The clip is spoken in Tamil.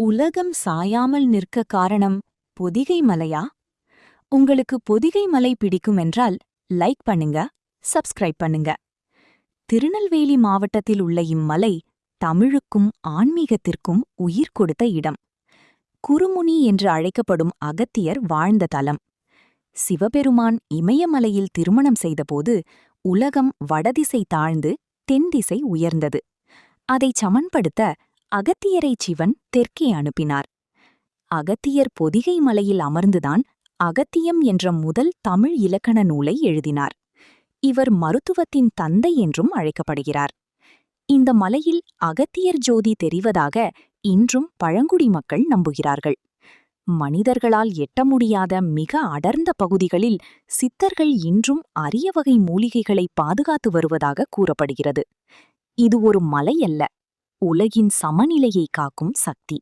உலகம் சாயாமல் நிற்க காரணம் பொதிகை மலையா? உங்களுக்கு பொதிகை மலை பிடிக்கும் என்றால் லைக் பண்ணுங்க, சப்ஸ்கிரைப் பண்ணுங்க. திருநெல்வேலி மாவட்டத்தில் உள்ள இம்மலை தமிழுக்கும் ஆன்மீகத்திற்கும் உயிர் கொடுத்த இடம். குருமுனி என்று அழைக்கப்படும் அகத்தியர் வாழ்ந்த தலம். சிவபெருமான் இமயமலையில் திருமணம் செய்தபோது உலகம் வடதிசை தாழ்ந்து தென்திசை உயர்ந்தது. அதைச் சமன்படுத்த அகத்தியரை சிவன் தெற்கே அனுப்பினார். அகத்தியர் பொதிகை மலையில் அமர்ந்துதான் அகத்தியம் என்ற முதல் தமிழ் இலக்கண நூலை எழுதினார். இவர் மருத்துவத்தின் தந்தை என்றும் அழைக்கப்படுகிறார். இந்த மலையில் அகத்தியர் ஜோதி தெரிவதாக இன்றும் பழங்குடி மக்கள் நம்புகிறார்கள். மனிதர்களால் எட்ட முடியாத மிக அடர்ந்த பகுதிகளில் சித்தர்கள் இன்றும் அரிய வகை மூலிகைகளை பாதுகாத்து வருவதாக கூறப்படுகிறது. இது ஒரு மலை அல்ல, உலகின் சமநிலையை காக்கும் சக்தி.